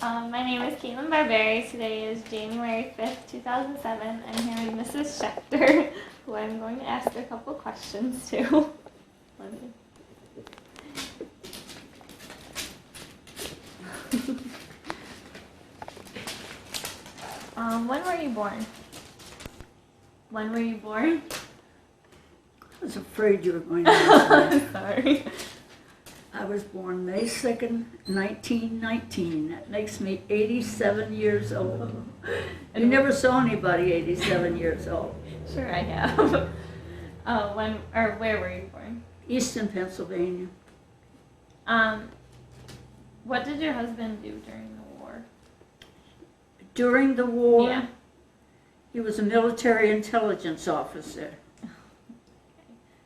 My name is Caitlin Barberi. Today is January 5th, 2007. I'm here with Mrs. Schechter, who I'm going to ask a couple questions to. When were you born? When were you born? I was afraid you were going to ask me. Sorry. I was born May 2nd, 1919. That makes me 87 years old. You never saw anybody 87 years old. Sure, I have. Where were you born? Easton, Pennsylvania. What did your husband do during the war? During the war, Yeah. he was a military intelligence officer.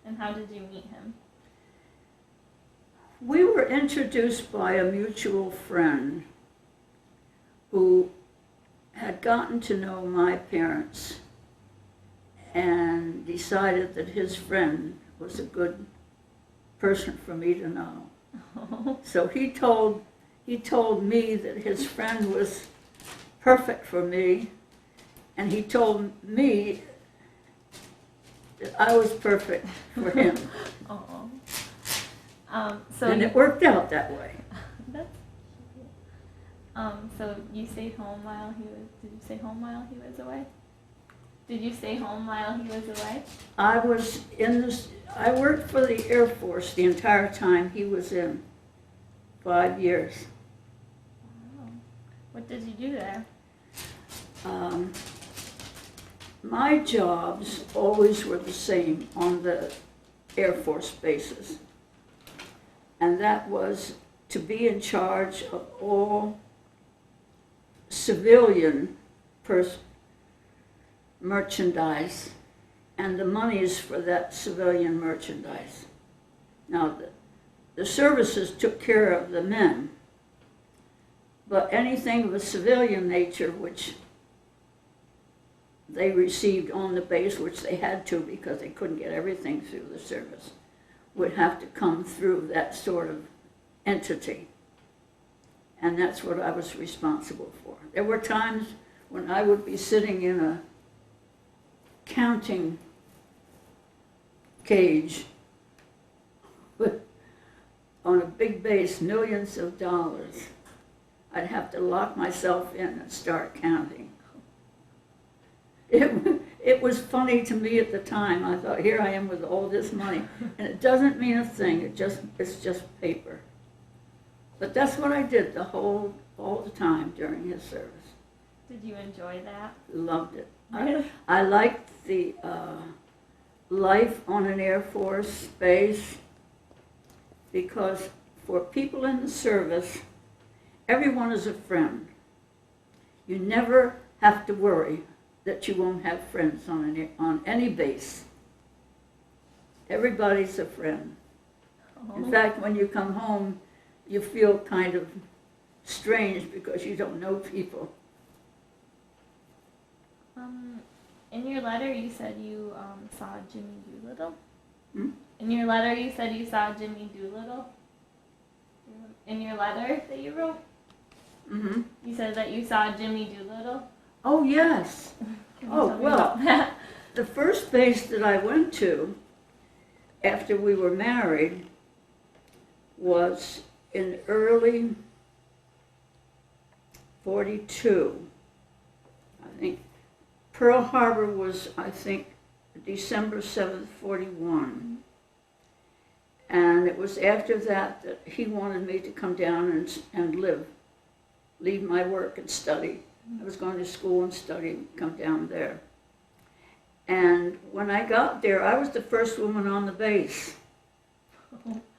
And how did you meet him? We were introduced by a mutual friend who had gotten to know my parents and decided that his friend was a good person for me to know. So he told me that his friend was perfect for me, and he told me that I was perfect for him. Oh. And it worked out that way. That's so you stayed home while he was. Did you stay home while he was away? Did you stay home while he was away? I worked for the Air Force the entire time he was in. 5 years. Wow. What did you do there? My jobs always were the same on the Air Force bases. And that was to be in charge of all civilian merchandise and the monies for that civilian merchandise. Now, the services took care of the men, but anything of a civilian nature which they received on the base, which they had to because they couldn't get everything through the service, would have to come through that sort of entity. And that's what I was responsible for. There were times when I would be sitting in a counting cage on a big base, millions of dollars. I'd have to lock myself in and start counting. It was funny to me at the time. I thought, here I am with all this money, and it doesn't mean a thing. It's just paper. But that's what I did all the time during his service. Did you enjoy that? Loved it. Really? I liked the life on an Air Force base, because for people in the service, everyone is a friend. You never have to worry that you won't have friends on any base. Everybody's a friend. In fact, when you come home, you feel kind of strange because you don't know people. In your letter, you said you saw Jimmy Doolittle. Hmm? In your letter, you said you saw Jimmy Doolittle. In your letter that you wrote, Mm-hmm. you said that you saw Jimmy Doolittle. Oh, yes. Can you Oh, tell me well. about that? The first base that I went to after we were married was in early 42. I think Pearl Harbor was, December 7th, 41. And it was after that that he wanted me to come down and leave my work and study. I was going to school and study, come down there. And when I got there, I was the first woman on the base.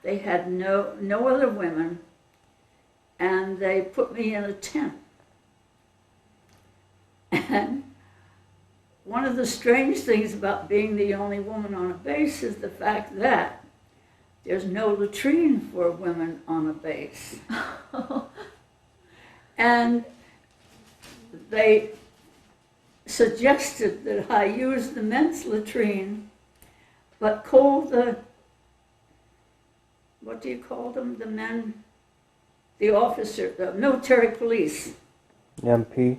They had no other women, and they put me in a tent. And one of the strange things about being the only woman on a base is the fact that there's no latrine for women on a base. And they suggested that I use the men's latrine, but call the, what do you call them, the men the officer, the military police. MP.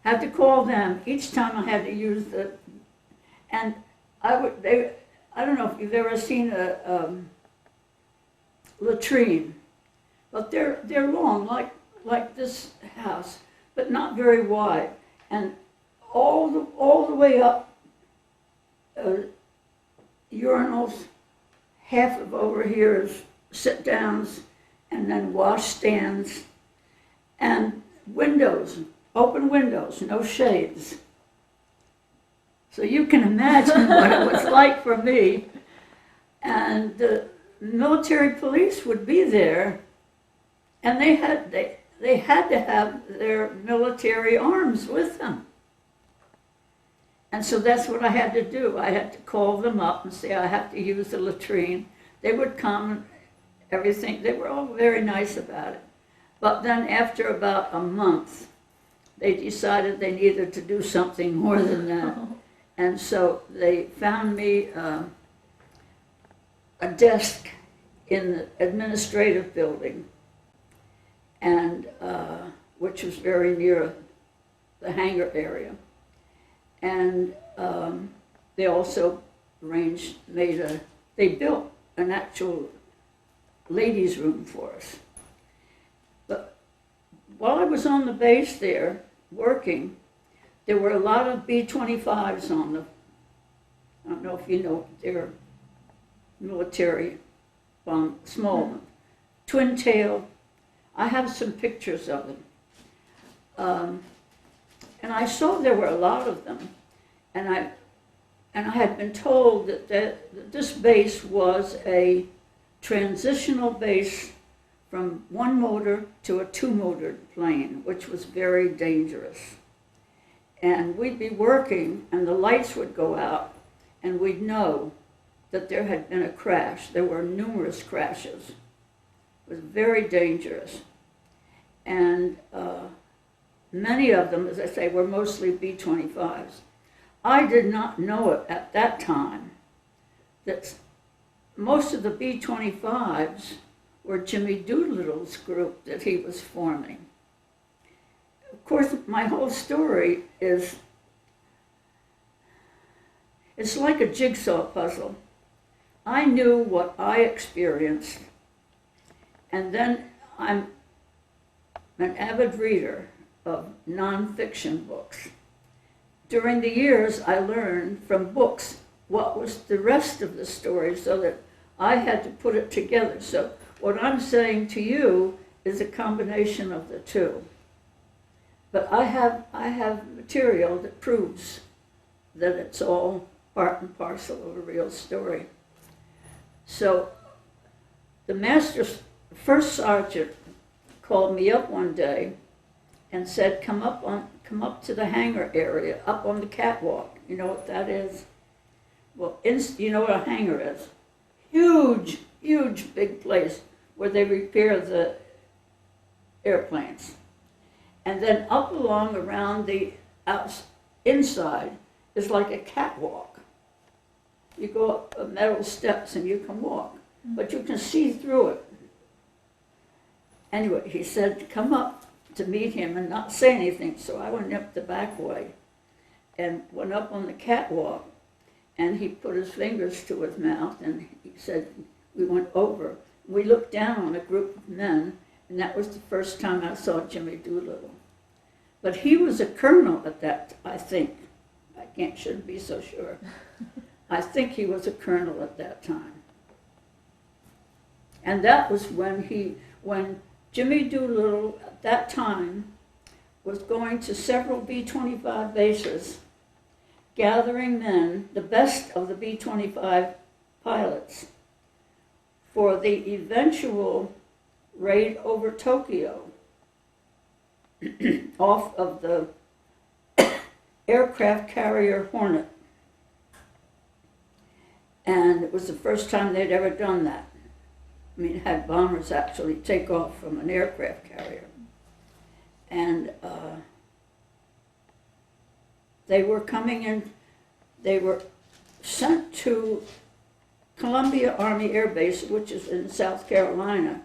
Had to call them each time I had to use the, and I don't know if you've ever seen a latrine, but they're long, like this house, but not very wide, and all the way up, urinals, half of over here is sit downs, and then wash stands, and windows, open windows, no shades. So you can imagine what it was like for me. And the military police would be there, and they had to have their military arms with them. And so that's what I had to do. I had to call them up and say, I have to use the latrine. They would come and everything. They were all very nice about it. But then after about a month, they decided they needed to do something more than that. And so they found me a desk in the administrative building, and which was very near the hangar area. And they also they built an actual ladies' room for us. But while I was on the base there working, there were a lot of B-25s on the, I don't know if you know, they're military small ones, twin tail. I have some pictures of them. And I saw there were a lot of them. And I had been told that this base was a transitional base from one motor to a two-motored plane, which was very dangerous. And we'd be working, and the lights would go out, and we'd know that there had been a crash. There were numerous crashes. It was very dangerous. And many of them, as I say, were mostly B-25s. I did not know it at that time that most of the B-25s were Jimmy Doolittle's group that he was forming. Of course, my whole story it's like a jigsaw puzzle. I knew what I experienced, and then I'm an avid reader of nonfiction books. During the years, I learned from books what was the rest of the story, so that I had to put it together. So what I'm saying to you is a combination of the two. But I have material that proves that it's all part and parcel of a real story. So the first sergeant called me up one day and said, come up to the hangar area, up on the catwalk. You know what that is? Well, you know what a hangar is? Huge, huge big place where they repair the airplanes. And then up along around the inside is like a catwalk. You go up metal steps and you can walk, but you can see through it. Anyway, he said, come up to meet him and not say anything. So I went up the back way and went up on the catwalk, and he put his fingers to his mouth, and he said, we went over. We looked down on a group of men, and that was the first time I saw Jimmy Doolittle. But he was a colonel at that, I think. Shouldn't be so sure. I think he was a colonel at that time. And that was when Jimmy Doolittle at that time was going to several B-25 bases, gathering men, the best of the B-25 pilots, for the eventual raid over Tokyo off of the aircraft carrier Hornet. And it was the first time they'd ever done that. I mean, had bombers actually take off from an aircraft carrier. And they were coming in, they were sent to Columbia Army Air Base, which is in South Carolina,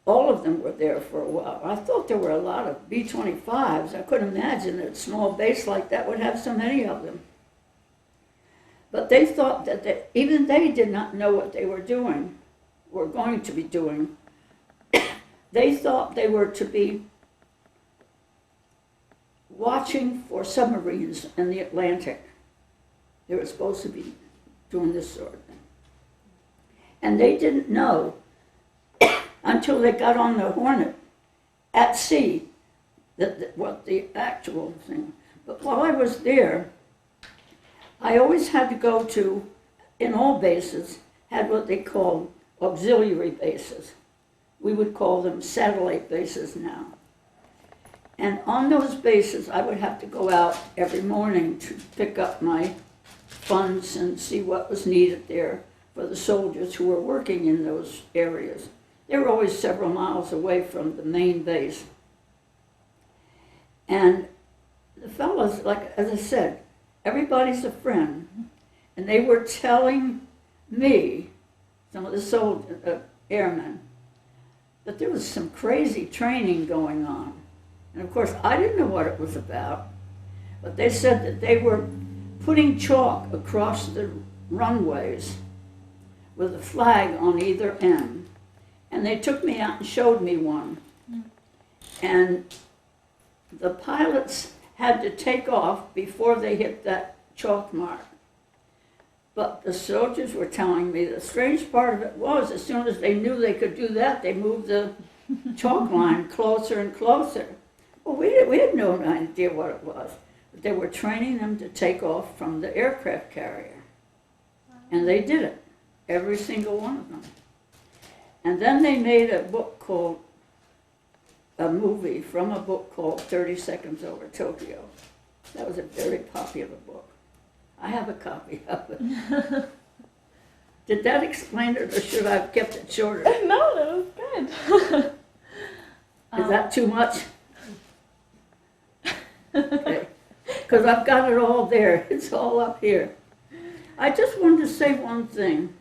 all of them were there for a while. I thought there were a lot of B-25s. I couldn't imagine that a small base like that would have so many of them. But they thought that even they did not know what they were doing, were going to be doing. They thought they were to be watching for submarines in the Atlantic. They were supposed to be doing this sort of thing. And they didn't know until they got on the Hornet at sea what the actual thing. But while I was there, I always had to go to, in all bases, had what they called auxiliary bases. We would call them satellite bases now. And on those bases, I would have to go out every morning to pick up my funds and see what was needed there for the soldiers who were working in those areas. They were always several miles away from the main base. And the fellows, like as I said, everybody's a friend. And they were telling me, some of the soldiers, airmen, that there was some crazy training going on. And of course, I didn't know what it was about, but they said that they were putting chalk across the runways with a flag on either end. And they took me out and showed me one. And the pilots had to take off before they hit that chalk mark. But the soldiers were telling me the strange part of it was, as soon as they knew they could do that, they moved the chalk line closer and closer. Well, we had no idea what it was. But they were training them to take off from the aircraft carrier. And they did it, every single one of them. And then they made a movie from a book called 30 Seconds Over Tokyo. That was a very popular book. I have a copy of it. Did that explain it, or should I have kept it shorter? No, that was good. Is that too much? Okay. Because I've got it all there. It's all up here. I just wanted to say one thing.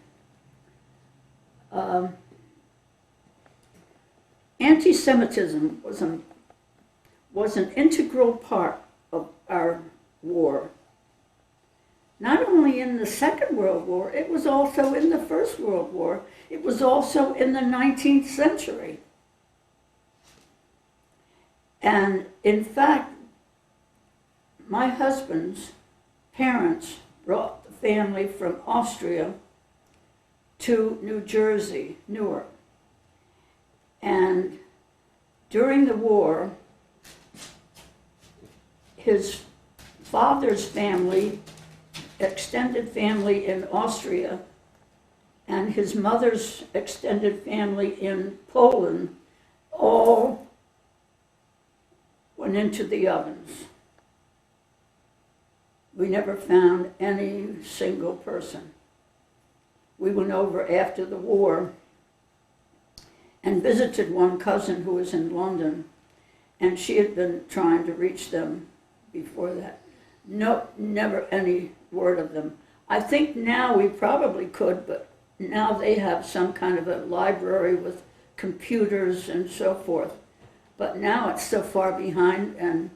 Anti-Semitism was an integral part of our war. Not only in the Second World War, it was also in the First World War. It was also in the 19th century. And in fact, my husband's parents brought the family from Austria to New Jersey, Newark. And during the war, his father's family, extended family in Austria, and his mother's extended family in Poland all went into the ovens. We never found any single person. We went over after the war and visited one cousin who was in London, and she had been trying to reach them before that. No, never any word of them. I think now we probably could, but now they have some kind of a library with computers and so forth. But now it's so far behind, and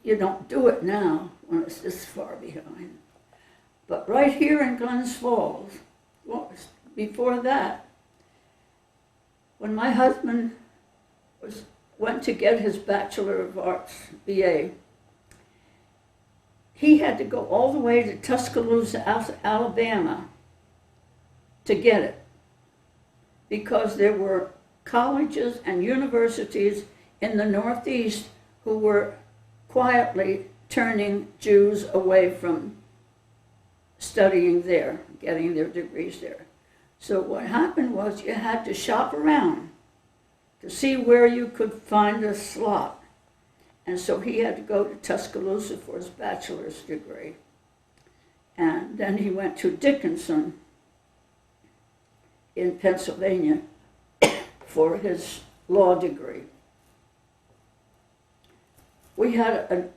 you don't do it now when it's this far behind. But right here in Glens Falls, well, before that, when my husband went to get his Bachelor of Arts, BA, he had to go all the way to Tuscaloosa, Alabama to get it, because there were colleges and universities in the Northeast who were quietly turning Jews away from studying there, getting their degrees there. So what happened was you had to shop around to see where you could find a slot. And so he had to go to Tuscaloosa for his bachelor's degree. And then he went to Dickinson in Pennsylvania for his law degree. We had,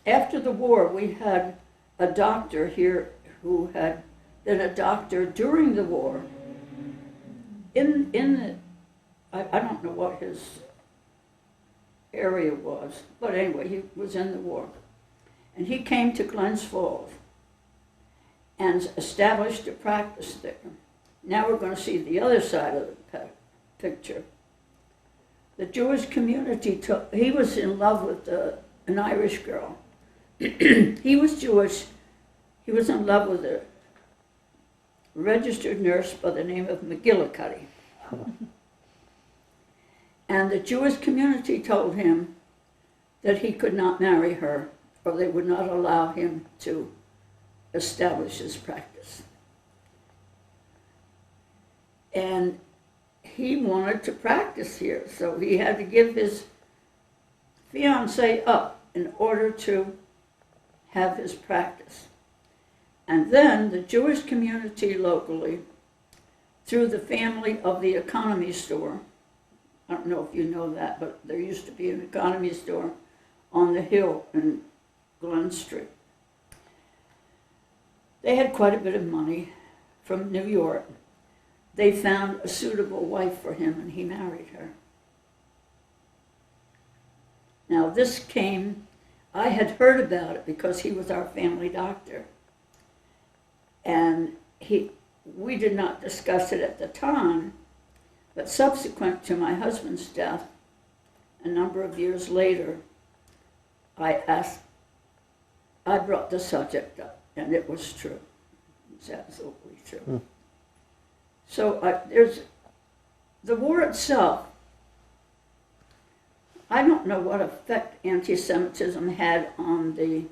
after the war, we had a doctor here who had been a doctor during the war in I don't know what his area was, but anyway, he was in the war. And he came to Glens Falls and established a practice there. Now we're going to see the other side of the picture. The Jewish community he was in love with an Irish girl. He was Jewish. He was in love with a registered nurse by the name of McGillicuddy. And the Jewish community told him that he could not marry her, or they would not allow him to establish his practice. And he wanted to practice here, so he had to give his fiancée up in order to have his practice. And then the Jewish community locally, through the family of the Economy store, I don't know if you know that, but there used to be an Economy store on the hill in Glen Street. They had quite a bit of money from New York. They found a suitable wife for him, and he married her. Now this came, I had heard about it because he was our family doctor. And we did not discuss it at the time, but subsequent to my husband's death, a number of years later, I brought the subject up, and it was true. It's absolutely true. Hmm. So there's the war itself. I don't know what effect anti-Semitism had on the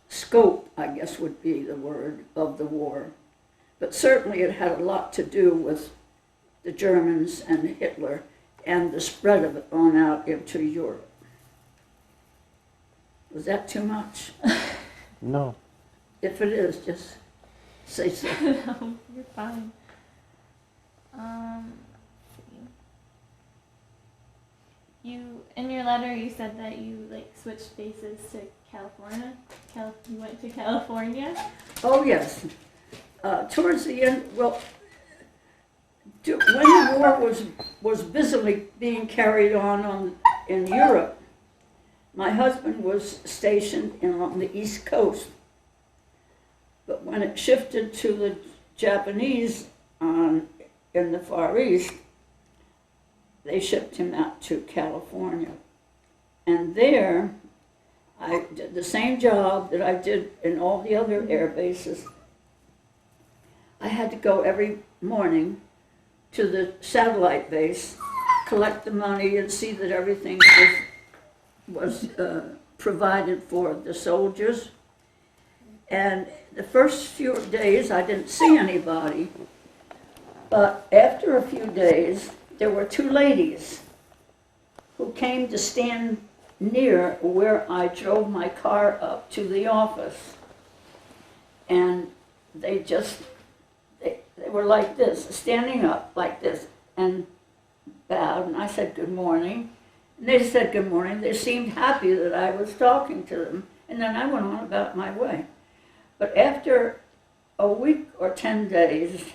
scope, I guess would be the word, of the war. But certainly it had a lot to do with the Germans and Hitler and the spread of it on out into Europe. Was that too much? No. If it is, just say so. No, you're fine. Let's see. You, in your letter, you said that you switched bases to California. You went to California? Oh, yes. Towards the end, well, when the war was busily being carried on in Europe, my husband was stationed on the East Coast. But when it shifted to the Japanese in the Far East, they shipped him out to California. And there, I did the same job that I did in all the other air bases. I had to go every morning to the satellite base, collect the money, and see that everything was provided for the soldiers. And the first few days, I didn't see anybody. But after a few days, there were two ladies who came to stand near where I drove my car up to the office. And they were like this, standing up like this, and bowed. And I said, "Good morning." And they said, "Good morning." They seemed happy that I was talking to them. And then I went on about my way. But after a week or 10 days,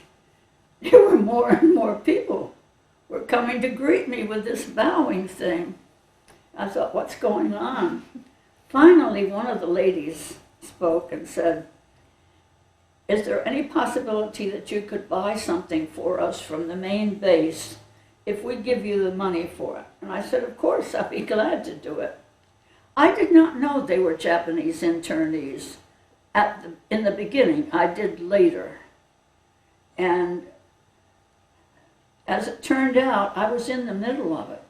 there were more and more people were coming to greet me with this bowing thing. I thought, what's going on? Finally, one of the ladies spoke and said, "Is there any possibility that you could buy something for us from the main base if we give you the money for it?" And I said, "Of course, I'd be glad to do it." I did not know they were Japanese internees in the beginning. I did later. And as it turned out, I was in the middle of it.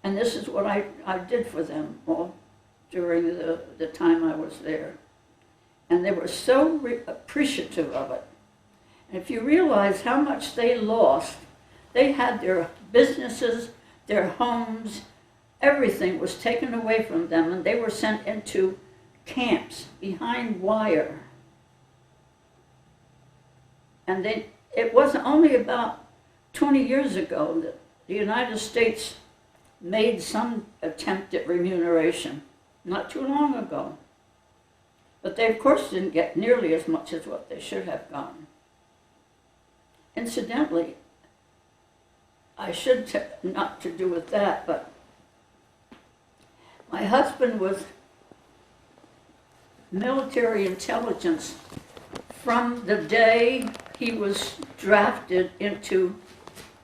And this is what I did for them all during the time I was there. And they were so appreciative of it. And if you realize how much they lost, they had their businesses, their homes, everything was taken away from them, and they were sent into camps behind wire. And it wasn't only about 20 years ago that the United States made some attempt at remuneration, not too long ago. But they, of course, didn't get nearly as much as what they should have gotten. Incidentally, I should not to do with that, but my husband was military intelligence from the day he was drafted into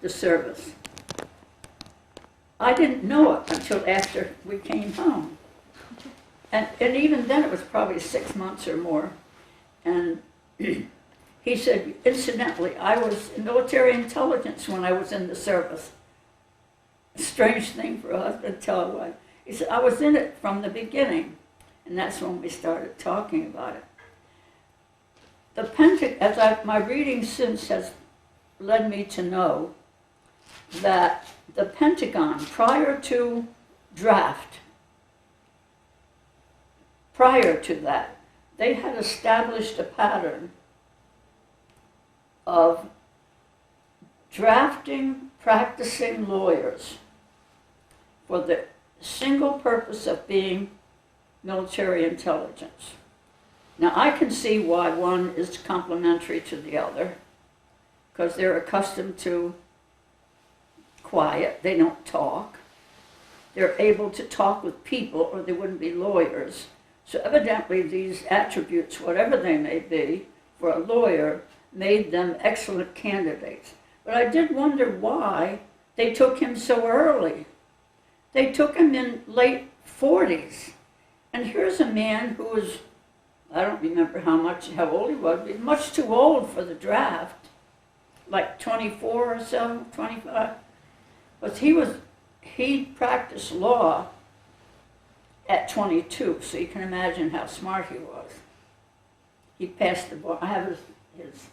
the service. I didn't know it until after we came home. And even then it was probably 6 months or more. And he said, incidentally, I was in military intelligence when I was in the service. A strange thing for a husband to tell a wife. He said, I was in it from the beginning. And that's when we started talking about it. My reading since has led me to know that the Pentagon, prior to draft, prior to that, they had established a pattern of drafting practicing lawyers for the single purpose of being military intelligence. Now I can see why one is complementary to the other, because they're accustomed to quiet, they don't talk. They're able to talk with people or they wouldn't be lawyers. So evidently these attributes, whatever they may be, for a lawyer, made them excellent candidates. But I did wonder why they took him so early. They took him in late 40s. And here's a man who was, I don't remember how old he was, but much too old for the draft, like 24 or so, 25. But he practiced law at 22, so you can imagine how smart he was. He passed the bar. I have his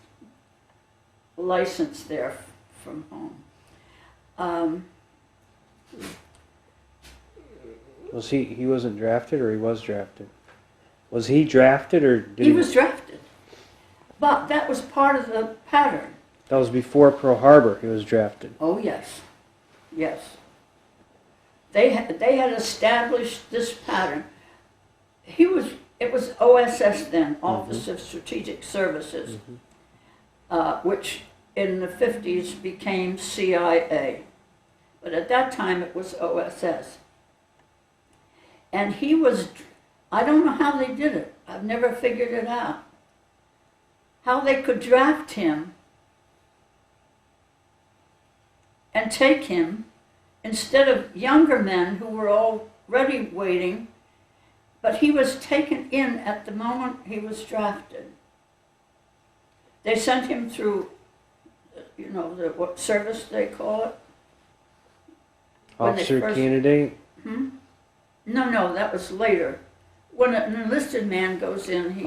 license there from home. Was he wasn't drafted, or he was drafted? Was he drafted, or did He was drafted. But that was part of the pattern. That was before Pearl Harbor. He was drafted. Oh, yes. Yes. They had established this pattern. It was OSS then, Office of Strategic Services, which in the 50s became CIA. But at that time it was OSS. And he was, I don't know how they did it. I've never figured it out. How they could draft him and take him instead of younger men who were already waiting, but he was taken in at the moment he was drafted. They sent him through, what service they call it? Officer candidate? No, that was later. When an enlisted man goes in,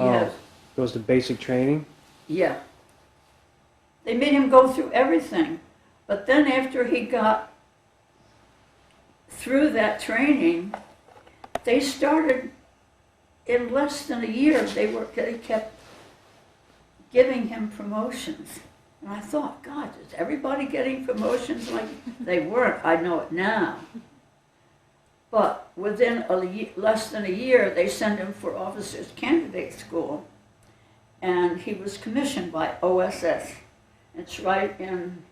goes to basic training? Yeah. They made him go through everything. But then after he got through that training, they started, in less than a year, they kept giving him promotions. And I thought, God, is everybody getting promotions like they weren't? I know it now. But within less than a year, they sent him for officers candidate school. And he was commissioned by OSS. It's right in,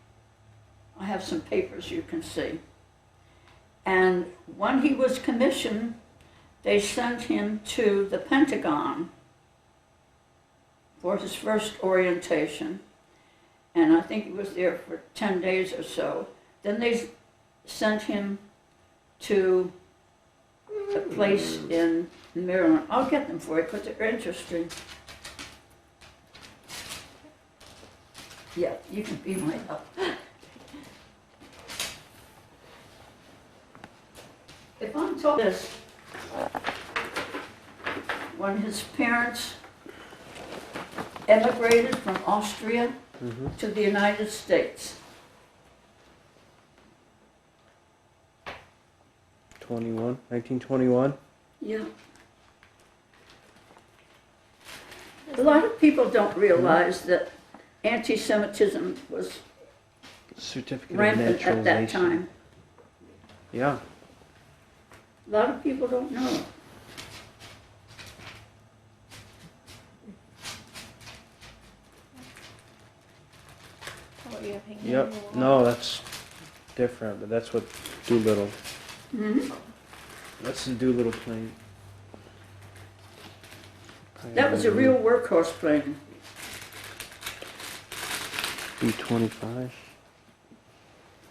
I have some papers you can see. And when he was commissioned, they sent him to the Pentagon for his first orientation. And I think he was there for 10 days or so. Then they sent him to a place in Maryland. I'll get them for you because they're interesting. Yeah, you can be my help. If I'm told this, when his parents emigrated from Austria to the United States. 1921? Yeah. A lot of people don't realize that anti-Semitism was Certificate rampant of at that naturalization. time. Yeah. A lot of people don't know. What were you hanging on Yep. the wall? No, that's different, but that's what Doolittle. Hmm? That's the Doolittle plane. That was a real workhorse plane. B-25.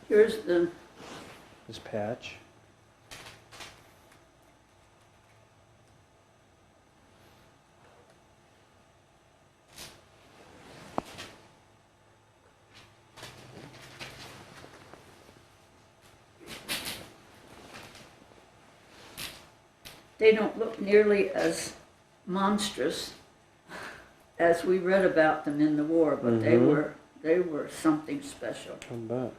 Here's This patch. they don't look nearly as monstrous as we read about them in the war, but they were something special. How about?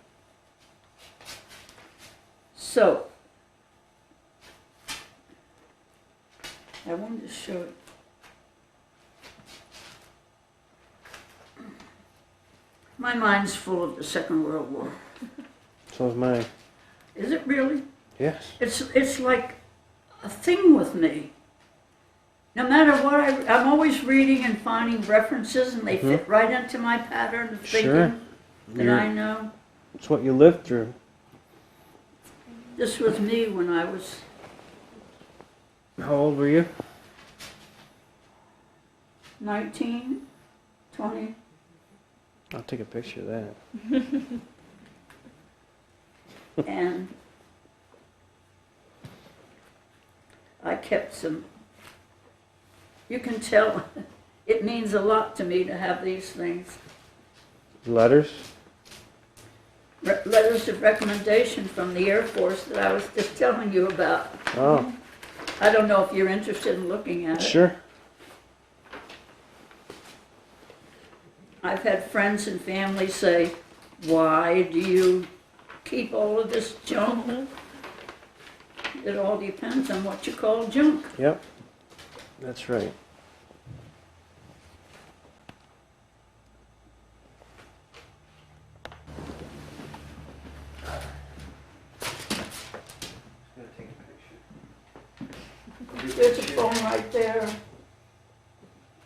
So, I wanted to show you. My mind's full of the Second World War. So is mine. Is it really? Yes. It's like a thing with me. No matter what, I'm always reading and finding references, and they fit right into my pattern of thinking that I know. It's what you lived through. This was me when I was How old were you? 19, 20. I'll take a picture of that. And I kept some, you can tell it means a lot to me to have these things. Letters? Letters of recommendation from the Air Force that I was just telling you about. Oh, I don't know if you're interested in looking at it. sure. I've had friends and family say, why do you keep all of this junk? It all depends on what you call junk. Yep. That's right. There's a phone right there.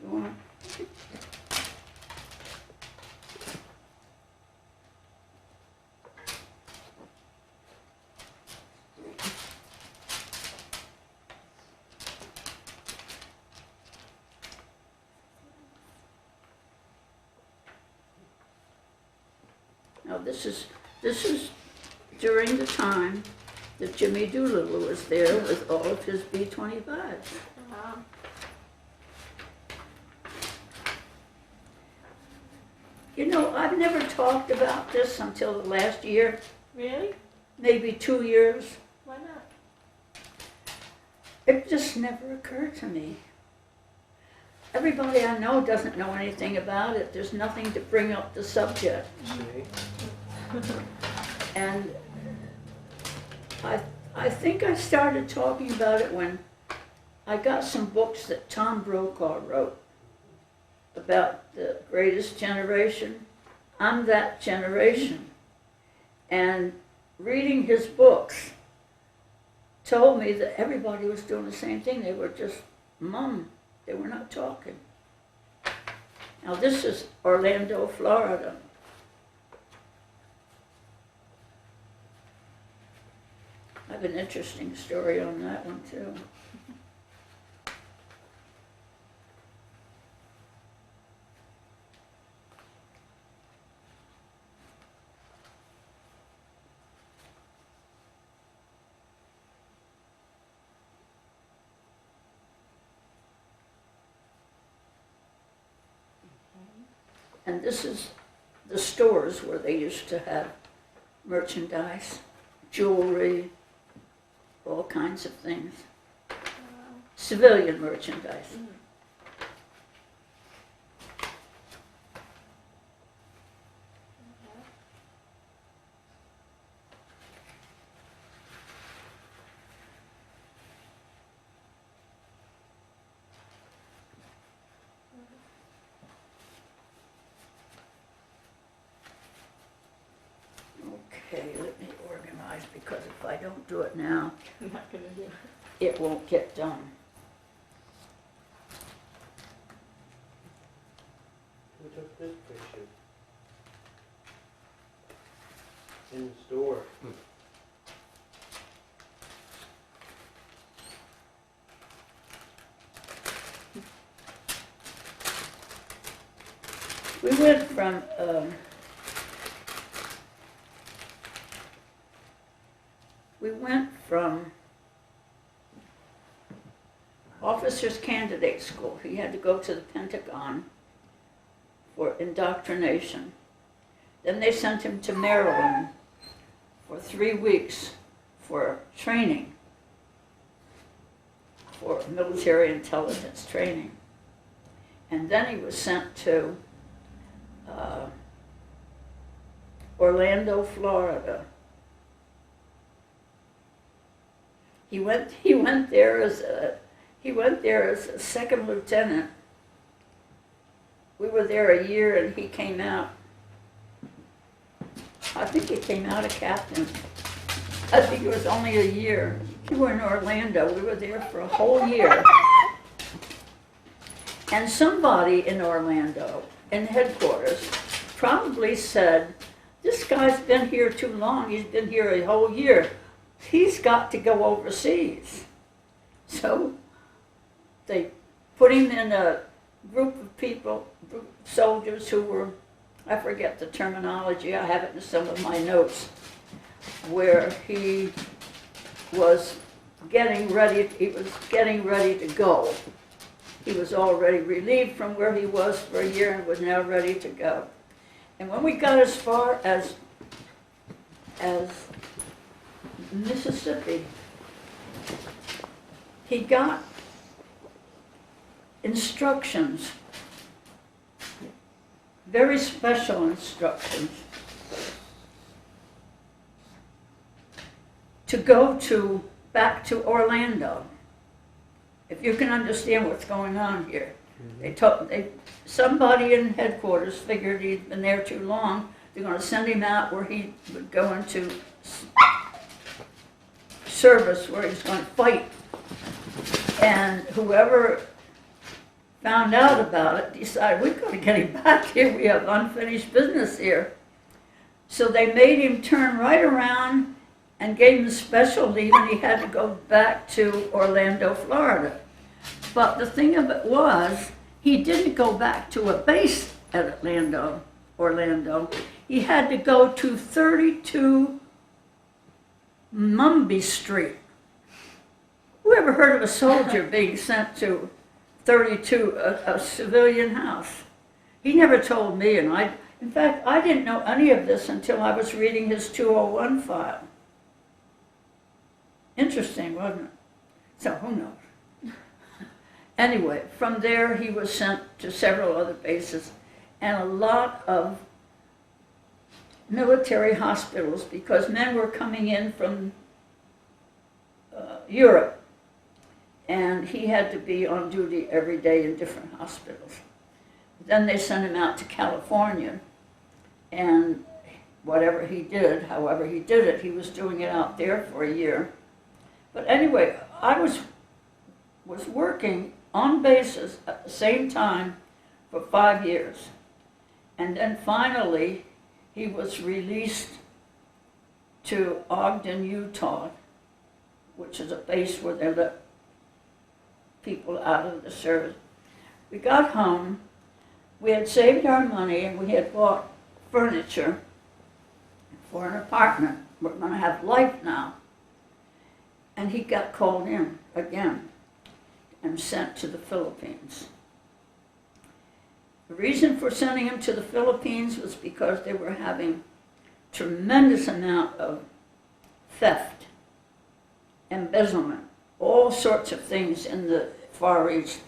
You want Now this is during the time that Jimmy Doolittle was there with all of his B-25s. Wow. You know, I've never talked about this until the last year, Really? maybe 2 years. Why not? It just never occurred to me. Everybody I know doesn't know anything about it. There's nothing to bring up the subject. And I think I started talking about it when I got some books that Tom Brokaw wrote about the greatest generation. I'm that generation. And reading his books told me that everybody was doing the same thing. They were just mum. They were not talking. Now this is Orlando, Florida. I have an interesting story on that one too. And this is the stores where they used to have merchandise, jewelry, all kinds of things. Civilian merchandise. Okay, let me organize, because if I don't do it now, I'm not gonna do it. it won't get done. Who took this picture? in the store. We went from officers candidate school. He had to go to the Pentagon for indoctrination. Then they sent him to Maryland for 3 weeks for training, for military intelligence training. And then he was sent to Orlando, Florida. He went there as a second lieutenant. We were there a year, and he came out. I think he came out a captain. I think it was only a year. We were in Orlando. We were there for a whole year. And somebody in Orlando, in headquarters, probably said, "This guy's been here too long. He's been here a whole year. He's got to go overseas." So they put him in a group of people, soldiers who were, I forget the terminology, I have it in some of my notes, where he was getting ready to go. He was already relieved from where he was for a year and was now ready to go. And when we got as far as Mississippi, he got instructions, very special instructions, to go back to Orlando. If you can understand what's going on here. Somebody in headquarters figured he'd been there too long. They're going to send him out where he would go into service, where he's going to fight. And whoever found out about it decided, we've got to get him back here. We have unfinished business here. So they made him turn right around and gave him special leave, and he had to go back to Orlando, Florida. But the thing of it was, he didn't go back to a base at Orlando. He had to go to 32 Mumby Street. Who ever heard of a soldier being sent to 32, a civilian house? He never told me, and in fact, I didn't know any of this until I was reading his 201 file. Interesting, wasn't it? So who knows? Anyway, from there he was sent to several other bases and a lot of military hospitals, because men were coming in from Europe, and he had to be on duty every day in different hospitals. Then they sent him out to California, and whatever he did, however he did it, he was doing it out there for a year. But anyway, I was working on bases at the same time for 5 years. And then finally, he was released to Ogden, Utah, which is a base where they let people out of the service. We got home, we had saved our money, and we had bought furniture for an apartment. We're going to have life now. And he got called in again and sent to the Philippines. The reason for sending him to the Philippines was because they were having tremendous amount of theft, embezzlement, all sorts of things in the Far East.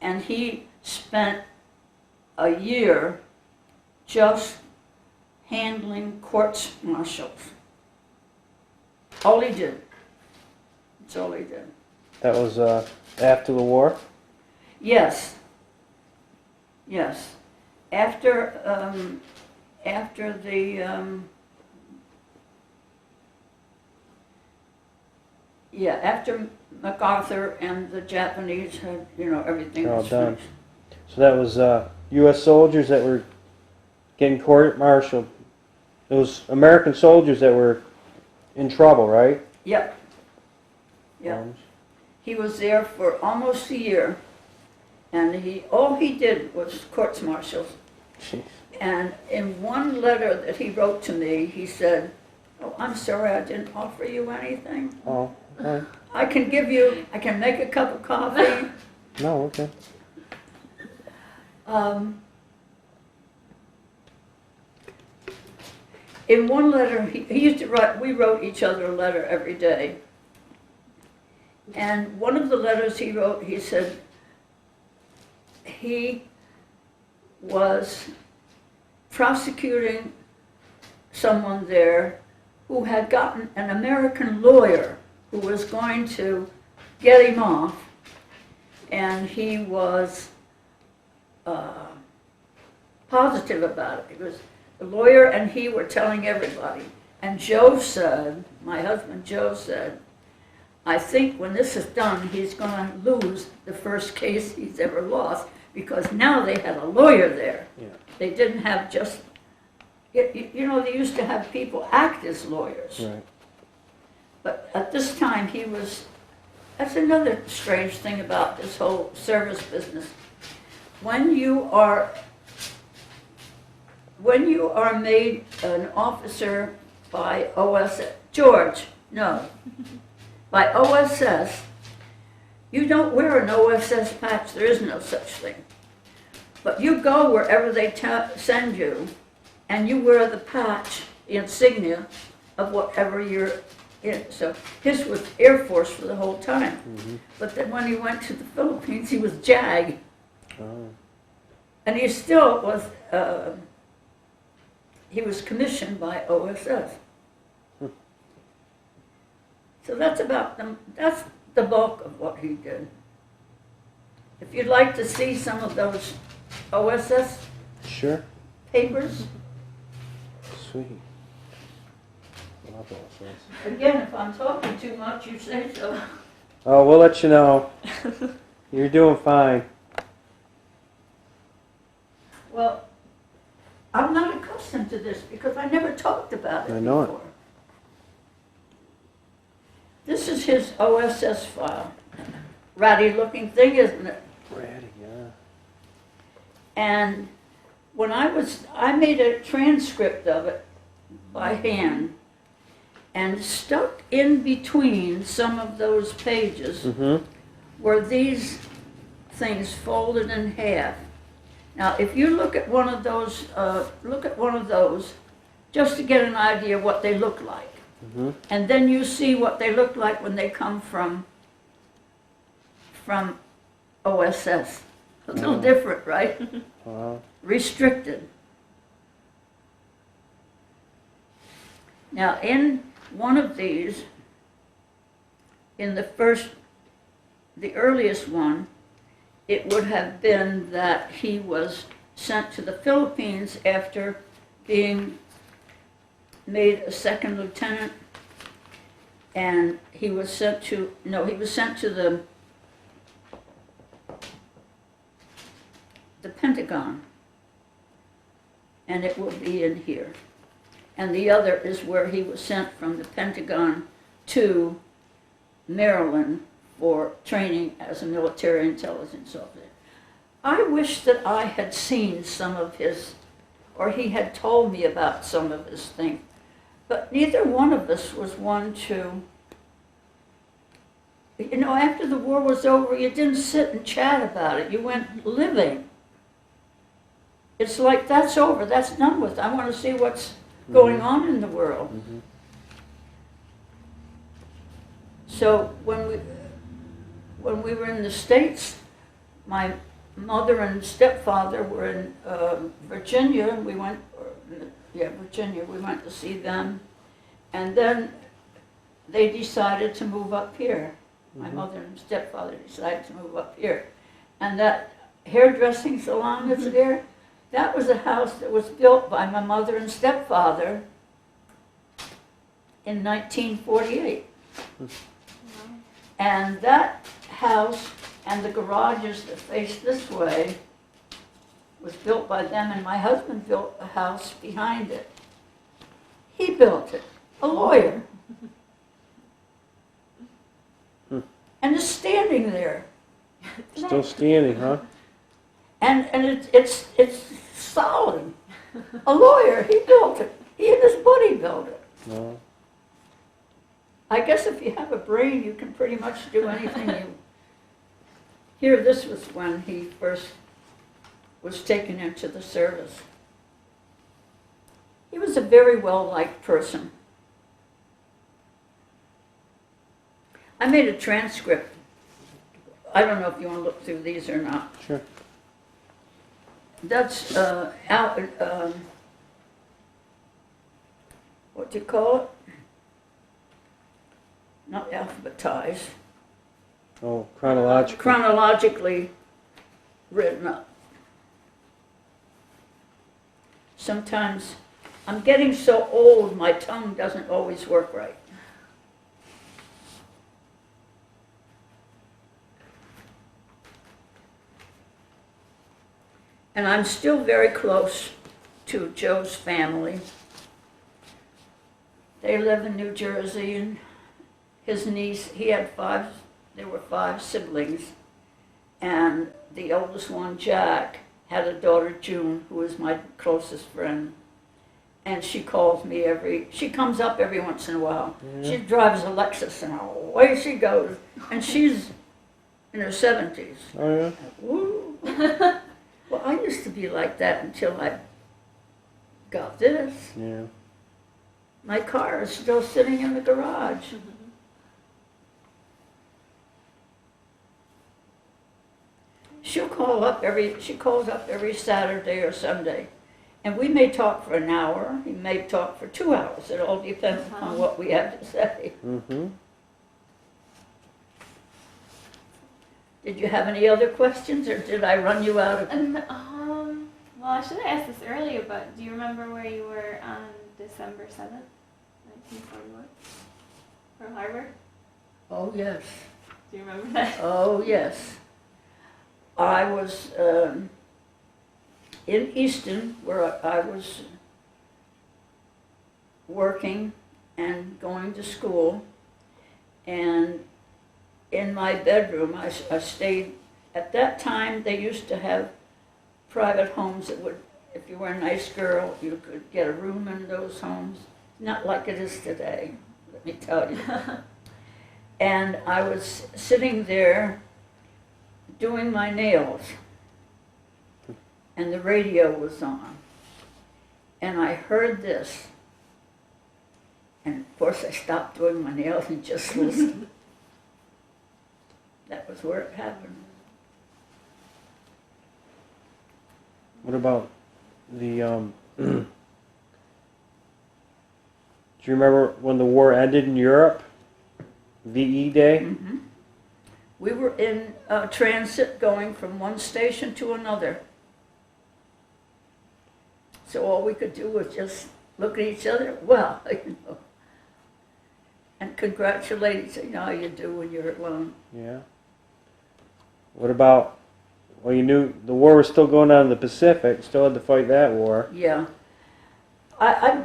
And he spent a year just handling courts-martials. All he did. That's all he did. That was after the war? Yes. Yes. After after MacArthur and the Japanese had, everything All was done. finished. So that was U.S. soldiers that were getting court-martialed Those American soldiers that were in trouble, right? Yep. Yep. He was there for almost a year, and all he did was courts-martials. Jeez. And in one letter that he wrote to me, he said, "Oh, I'm sorry I didn't offer you anything. Oh, okay. I can make a cup of coffee." No, okay. In one letter, he used to write, we wrote each other a letter every day. And one of the letters he wrote, he said he was prosecuting someone there who had gotten an American lawyer who was going to get him off, and he was positive about it. It was the lawyer and he were telling everybody. And Joe said, my husband Joe said, "I think when this is done, he's going to lose the first case he's ever lost, because now they had a lawyer there. Yeah. They didn't have just, you know, they used to have people act as lawyers. Right. But at this time that's another strange thing about this whole service business. When you are made an officer by by OSS, you don't wear an OSS patch. There is no such thing. But you go wherever they send you, and you wear the patch, the insignia of whatever you're in. So his was Air Force for the whole time. Mm-hmm. But then when he went to the Philippines, he was JAG. Oh. And he still was, he was commissioned by OSS. So that's the bulk of what he did. If you'd like to see some of those OSS Sure. papers, Sweet. Love OSS. again, if I'm talking too much, you say so. Oh, we'll let you know. You're doing fine. Well, I'm not accustomed to this because I never talked about it I know it. before. This is his OSS file. Ratty looking thing, isn't it? Ready, yeah. And when I made a transcript of it by hand, and stuck in between some of those pages Mm-hmm. were these things folded in half. Now, if you look at one of those, just to get an idea what they look like. Mm-hmm. And then you see what they look like when they come from OSS. A little different, right? Wow. Restricted. Now, in one of these, in the earliest one, it would have been that he was sent to the Philippines after being made a second lieutenant, and he was sent to the Pentagon, and it will be in here. And the other is where he was sent from the Pentagon to Maryland for training as a military intelligence officer. I wish that I had seen some of his, or he had told me about some of his things, but neither one of us was one to, you know, after the war was over, you didn't sit and chat about it. You went living. It's like, that's over, that's done with. I want to see what's going on in the world. Mm-hmm. So when we were in the States, my mother and stepfather were in Virginia, and we went to see them, and then they decided to move up here. My mother and stepfather decided to move up here, and that hairdressing salon that's there, that was a house that was built by my mother and stepfather in 1948. And that house and the garages that face this way was built by them, and my husband built a house behind it. He built it. A lawyer. And it's standing there. Still standing, huh? And it's solid. A lawyer, he built it. He and his buddy built it. No. I guess if you have a brain, you can pretty much do anything you... Here, this was when he first was taken into the service. He was a very well-liked person. I made a transcript. I don't know if you want to look through these or not. Sure. That's what do you call it? Not alphabetized. Oh, chronological. Chronologically written up. Sometimes I'm getting so old, my tongue doesn't always work right. And I'm still very close to Joe's family. They live in New Jersey, and his niece, there were 5 siblings, and the oldest one, Jack, had a daughter, June, who is my closest friend. And she calls me she comes up every once in a while. Yeah. She drives a Lexus, and away she goes. And she's in her 70s. Oh, yeah? Woo. Well, I used to be like that until I got this. Yeah. My car is still sitting in the garage. She calls up every Saturday or Sunday. And we may talk for an hour, we may talk for 2 hours. It all depends on what we have to say. Mm-hmm. Did you have any other questions, or did I run you out of... Well, I should have asked this earlier, but do you remember where you were on December 7th, 1941? Pearl Harbor? Oh, yes. Do you remember that? Oh, yes. I was in Easton, where I was working and going to school, and in my bedroom, I stayed. At that time, they used to have private homes that would, if you were a nice girl, you could get a room in those homes. Not like it is today, let me tell you. And I was sitting there doing my nails, and the radio was on. And I heard this. And of course I stopped doing my nails and just listened. That was where it happened. What about the, do you remember when the war ended in Europe? VE Day? Mm-hmm. We were in transit going from one station to another. So all we could do was just look at each other, well, you know, and congratulate each other, you know how you do when you're alone. Yeah. What about, well, you knew the war was still going on in the Pacific, still had to fight that war. Yeah.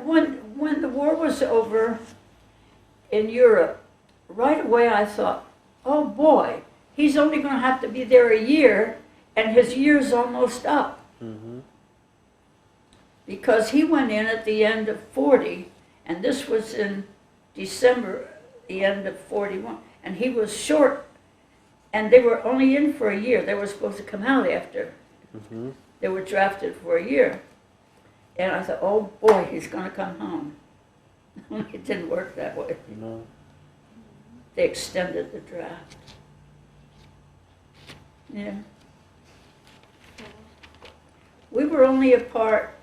When the war was over in Europe, right away I thought, oh boy, he's only going to have to be there a year, and his year's almost up. Mm-hmm. Because he went in at the end of 40, and this was in December, the end of 41, and he was short, and they were only in for a year. They were supposed to come out after. Mm-hmm. They were drafted for a year. And I thought, oh boy, he's going to come home. It didn't work that way. No. They extended the draft. Yeah. We were only apart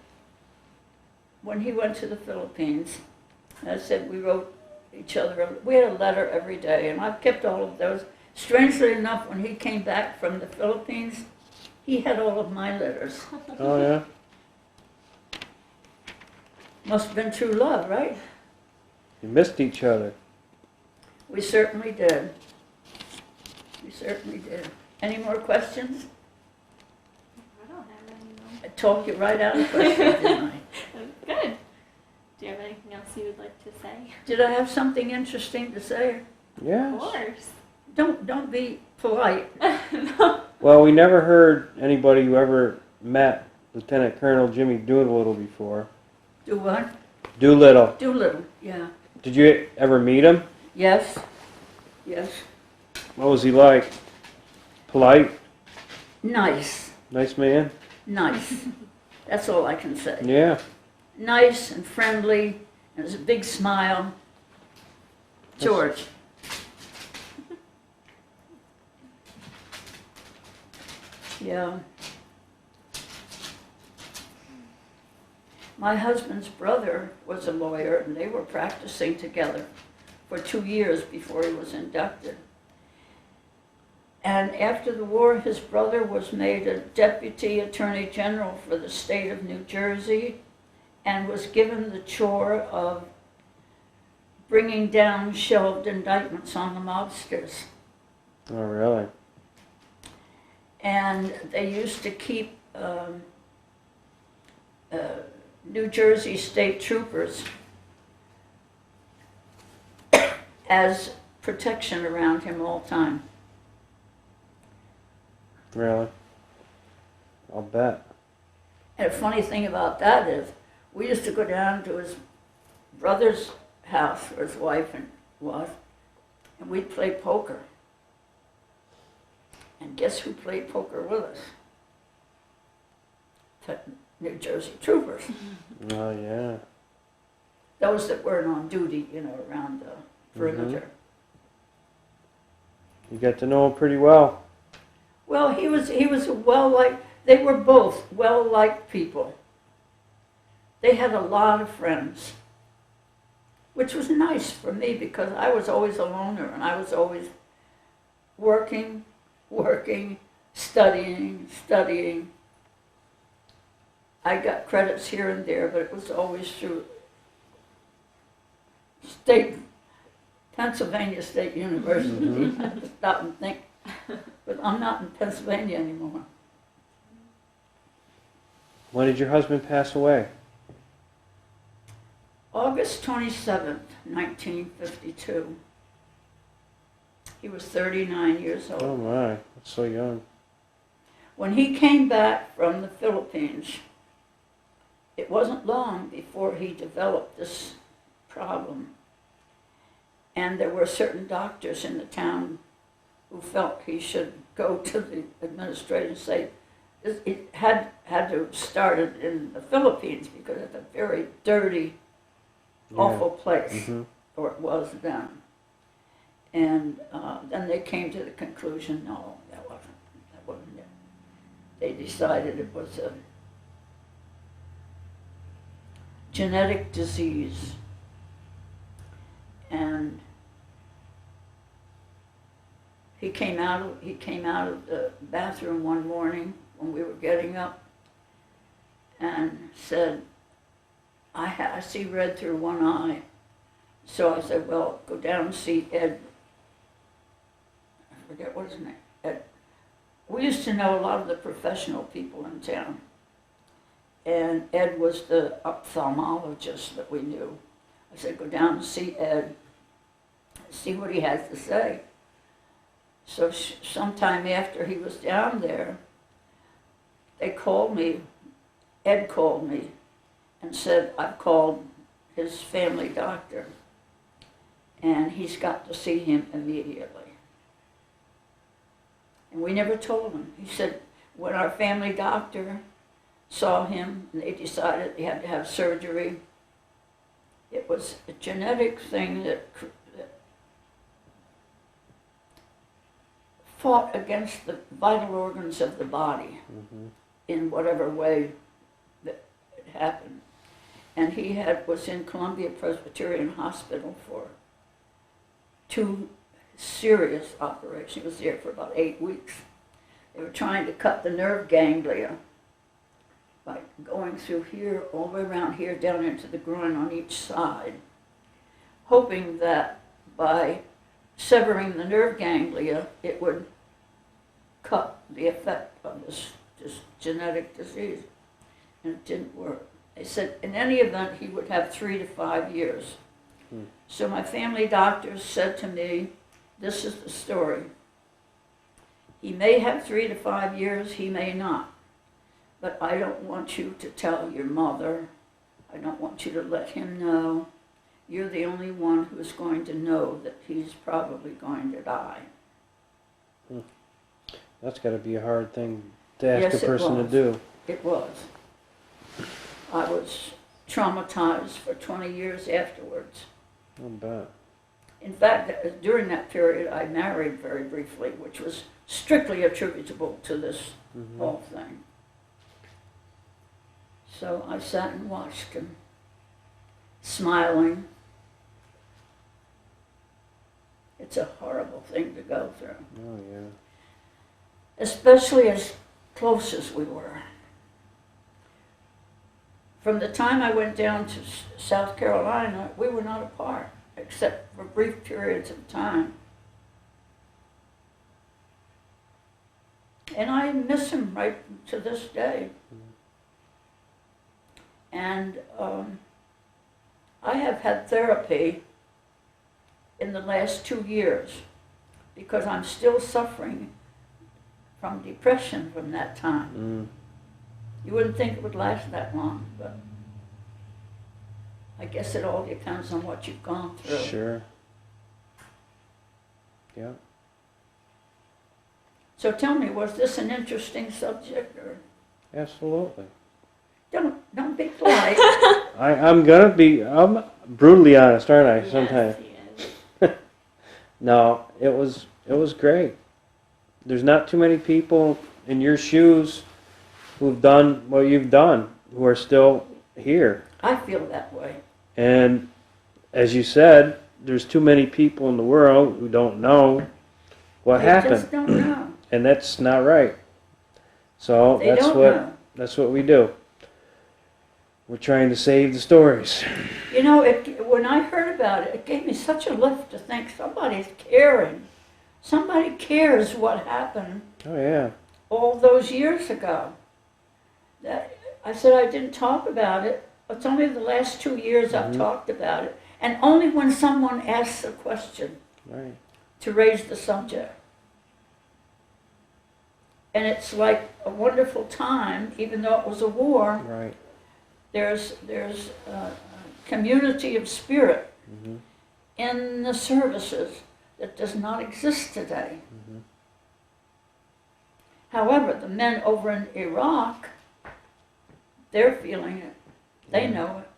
when he went to the Philippines. I said we wrote each other, we had a letter every day, and I've kept all of those. Strangely enough, when he came back from the Philippines, he had all of my letters. Oh, yeah? Must have been true love, right? You missed each other. We certainly did. We certainly did. Any more questions? I don't have any more. I talked you right out of questions, didn't I? That's good. Do you have anything else you would like to say? Did I have something interesting to say? Of Yes. course. Don't be polite. No. Well, we never heard anybody who ever met Lieutenant Colonel Jimmy Doolittle before. Do what? Doolittle. Doolittle, yeah. Did you ever meet him? Yes, yes. What was he like? Polite? Nice, Nice man? nice. That's all I can say. Yeah. Nice and friendly, and has a big smile. George. Yeah. My husband's brother was a lawyer, and they were practicing together for 2 years before he was inducted. And after the war, his brother was made a deputy attorney general for the state of New Jersey and was given the chore of bringing down shelved indictments on the mobsters. Oh, really? And they used to keep New Jersey state troopers as protection around him all the time. Really? I'll bet. And a funny thing about that is, we used to go down to his brother's house, where his wife was, and we'd play poker. And guess who played poker with us? The New Jersey troopers. Oh, yeah. Those that weren't on duty, around the perimeter. You got to know him pretty well. Well, he was a well-liked, they were both well-liked people. They had a lot of friends, which was nice for me because I was always a loner and I was always working, studying. I got credits here and there, but it was always through Pennsylvania State University. I had to stop and think, but I'm not in Pennsylvania anymore. When did your husband pass away? August 27th, 1952. He was 39 years old. Oh, my. That's so young. When he came back from the Philippines, it wasn't long before he developed this problem. And there were certain doctors in the town who felt he should go to the administrator and say, it had to have started in the Philippines because it's a very dirty, awful place, or it was then. And then they came to the conclusion, no, that wasn't it. They decided it was a genetic disease. And he came out of the bathroom one morning when we were getting up and said, I see red through one eye. So I said, well, go down and see Ed. I forget what his name, Ed. We used to know a lot of the professional people in town. And Ed was the ophthalmologist that we knew. I said, go down and see Ed, see what he has to say. So sometime after he was down there, they called me, Ed called me and said, I've called his family doctor and he's got to see him immediately. And we never told him. He said, when our family doctor saw him and they decided he had to have surgery, it was a genetic thing that fought against the vital organs of the body in whatever way that it happened. And he was in Columbia Presbyterian Hospital for 2 serious operations. He was there for about 8 weeks. They were trying to cut the nerve ganglia by going through here, all the way around here, down into the groin on each side, hoping that by severing the nerve ganglia, it would cut the effect of this genetic disease. And it didn't work. They said in any event he would have 3 to 5 years. So my family doctors said to me, this is the story. He may have 3 to 5 years, he may not. But I don't want you to tell your mother. I don't want you to let him know. You're the only one who's going to know that he's probably going to die. That's got to be a hard thing to ask Yes, a person to do. It was. I was traumatized for 20 years afterwards. I bet. In fact, during that period, I married very briefly, which was strictly attributable to this whole thing. So I sat and watched him, smiling. It's a horrible thing to go through. Oh, yeah. Especially as close as we were. From the time I went down to South Carolina, we were not apart, except for brief periods of time. And I miss him right to this day. And I have had therapy in the last 2 years because I'm still suffering from depression from that time. You wouldn't think it would last that long, but I guess it all depends on what you've gone through. Sure. Yeah. So tell me, was this an interesting subject, or Absolutely. don't be polite. I'm brutally honest, aren't I, sometimes? Yes, he is. No, it was great. There's not too many people in your shoes who've done what you've done, who are still here. I feel that way. And as you said, there's too many people in the world who don't know what They happened. just don't know. And that's not right. So They don't know. that's what we do. We're trying to save the stories. You know, when I heard about it, it gave me such a lift to think somebody's caring. Somebody cares what happened Oh yeah. all those years ago. I said I didn't talk about it. It's only the last 2 years I've talked about it. And only when someone asks a question Right. to raise the subject. And it's like a wonderful time, even though it was a war. Right. There's a community of spirit in the services that does not exist today. However, the men over in Iraq, they're feeling it. They know it.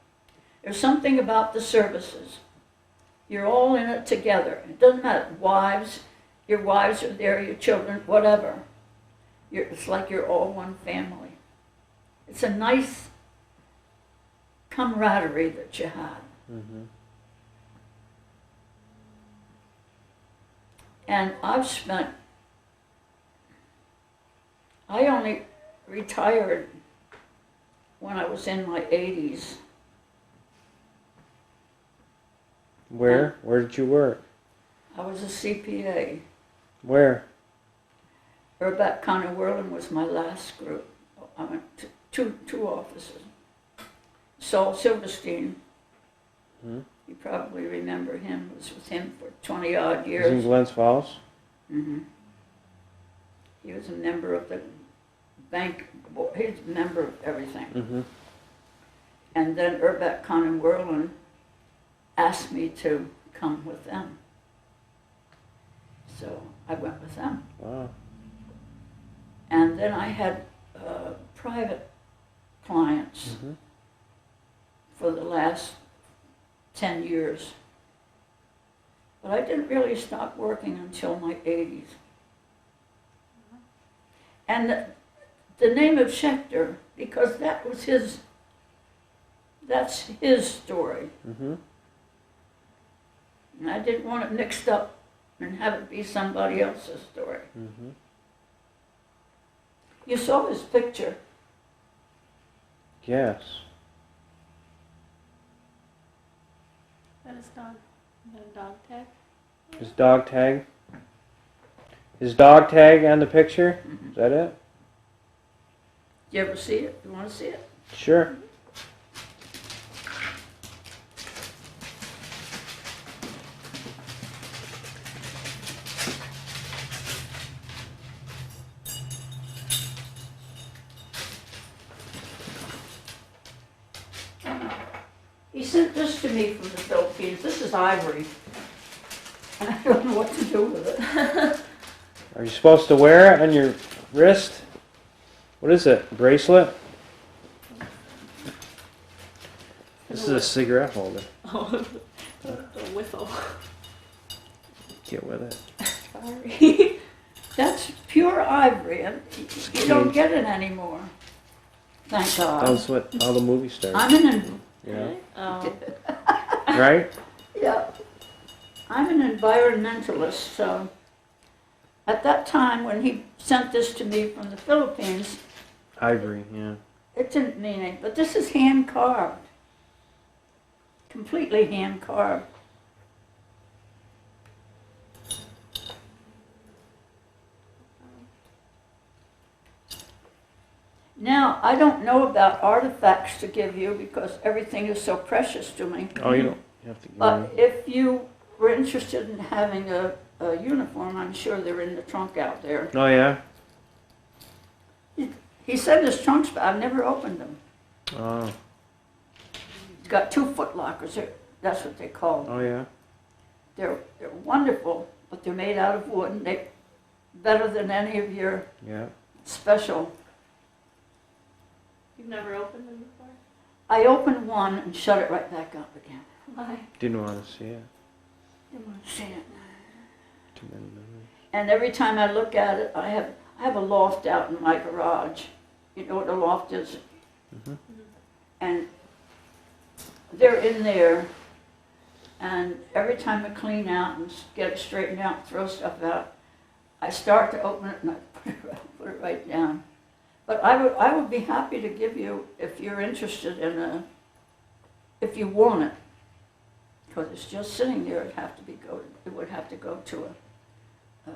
There's something about the services. You're all in it together. It doesn't matter. Your wives are there, your children, whatever. It's like you're all one family. It's a nice camaraderie that you have. And I only retired when I was in my 80s. Where did you work? I was a CPA. Where? Urbat Conner-Werlin was my last group. I went to two offices. Saul Silverstein, you probably remember him, was with him for 20 odd Was in years. Glens Falls? He was a member of the bank, he's a member of everything. And then Urbat Conner-Werlin asked me to come with them. So I went with them. Wow. And then I had private clients for the last 10 years. But I didn't really stop working until my 80s. And the name of Schechter, because that's his story. And I didn't want it mixed up and have it be somebody else's story. You saw his picture. Yes. That is dog. Is that a dog tag? His dog tag. His dog tag on the picture? Is that it? Did you ever see it? You want to see it? Sure. He sent this to me from the Philippines. This is ivory. And I don't know what to do with it. Are you supposed to wear it on your wrist? What is it? Bracelet? This is a cigarette holder. Oh, the whistle. Get with it. Sorry. That's pure ivory, and you don't get it anymore. Thank God. That's what all the movie stars. I'm an Yeah. Oh. Right? yeah, I'm an environmentalist. So at that time, when he sent this to me from the Philippines, Ivory, yeah. it didn't mean anything. But this is hand carved, completely hand carved. Now, I don't know about artifacts to give you because everything is so precious to me. Oh, you don't have to give But me. if you were interested in having a uniform, I'm sure they're in the trunk out there. Oh, yeah? He said his trunks, but I've never opened them. Oh, He's got 2 foot lockers. That's what they call them. oh yeah? They're wonderful, but they're made out of wood. And they're better than any of your Yeah. special. You've never opened them before? I opened one and shut it right back up again. Why? Didn't want to see it. Didn't want to see it. Too many memories. And every time I look at it, I have a loft out in my garage. You know what a loft is? Mm-hmm. And they're in there, and every time I clean out and get it straightened out, throw stuff out, I start to open it and I put it right down. But I would be happy to give you, if you're interested in if you want it, because it's just sitting there. It would have to go to a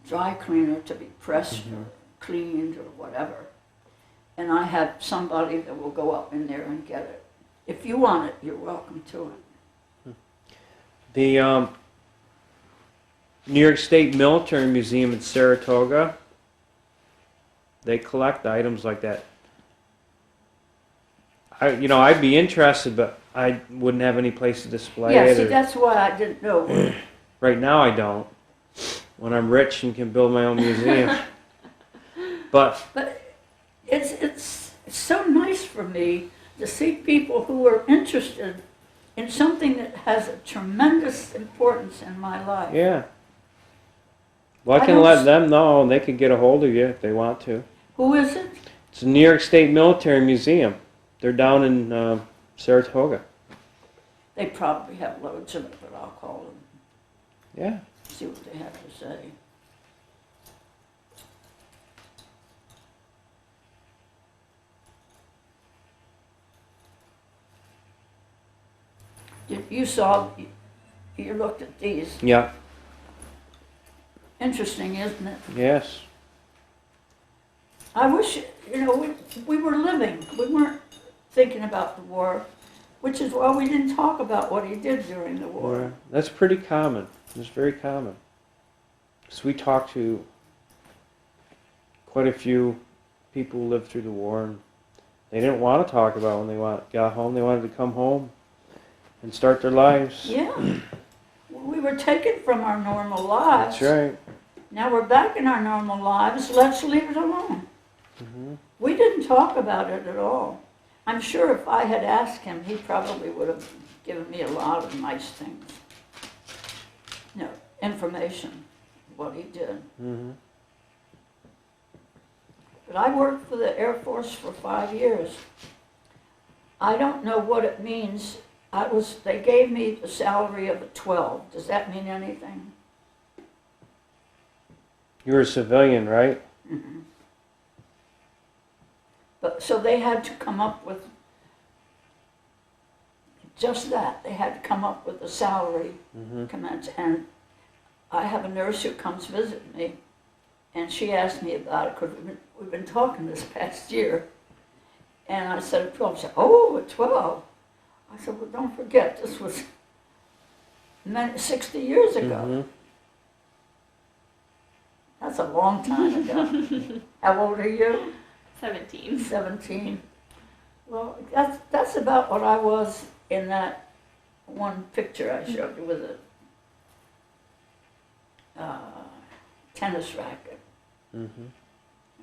dry cleaner to be pressed or cleaned or whatever. And I have somebody that will go up in there and get it. If you want it, you're welcome to it. The New York State Military Museum in Saratoga, they collect items like that. I'd be interested, but I wouldn't have any place to display Yeah, it. see, or- that's why I didn't know. Right now I don't. When I'm rich and can build my own museum. But It's so nice for me to see people who are interested in something that has a tremendous importance in my life. yeah. Well, I I can don't let s- them know and they can get a hold of you if they want to. Who is it? It's the New York State Military Museum. They're down in Saratoga. They probably have loads of it, but I'll call them, Yeah. see what they have to say. You looked at these. Yeah. Interesting, isn't it? Yes. I wish, we were living. We weren't thinking about the war, which is why we didn't talk about what he did during the war. Yeah. That's pretty common. It's very common. So we talked to quite a few people who lived through the war, and they didn't want to talk about when they got home. They wanted to come home and start their lives. Yeah. We were taken from our normal lives. That's right. Now we're back in our normal lives. Let's leave it alone. Hmm. We didn't talk about it at all. I'm sure if I had asked him, he probably would have given me a lot of nice things. Information, what he did. Hmm. But I worked for the Air Force for 5 years. I don't know what it means. They gave me the salary of a 12. Does that mean anything? You were a civilian, right? Mm-hmm. But so they had to come up with just that. They had to come up with a salary Hmm. commence. And I have a nurse who comes visit me, and she asked me about it because we've been talking this past year. And I said a 12. She said, "Oh, a 12." I said, "Well, don't forget, this was 60 years ago. Hmm. That's a long time ago." How old are you? 17. 17. Well, that's about what I was in that one picture I showed you with a tennis racket. Mm-hmm.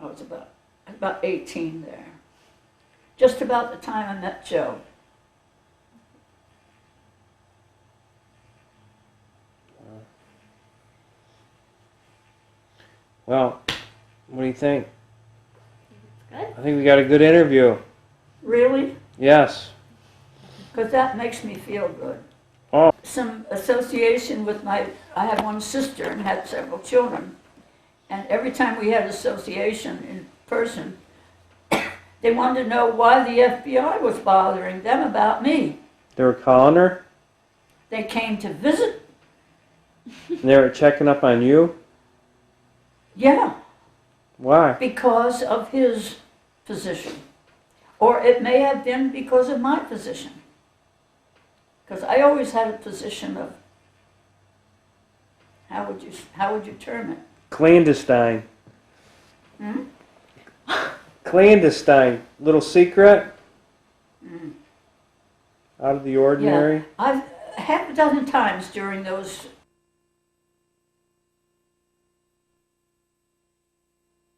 I was about 18 there. Just about the time I met Joe. Well, what do you think? Good. I think we got a good interview. Really? Yes. Because that makes me feel good. Oh. Some association with I had one sister and had several children. And every time we had association in person, they wanted to know why the FBI was bothering them about me. They were calling her? They came to visit. And they were checking up on you? Yeah, Why? because of his position. Or it may have been because of my position. Because I always had a position of, how would you term it? Clandestine. Hmm? Clandestine. Little secret? Mm. Out of the ordinary? I've half a dozen times during those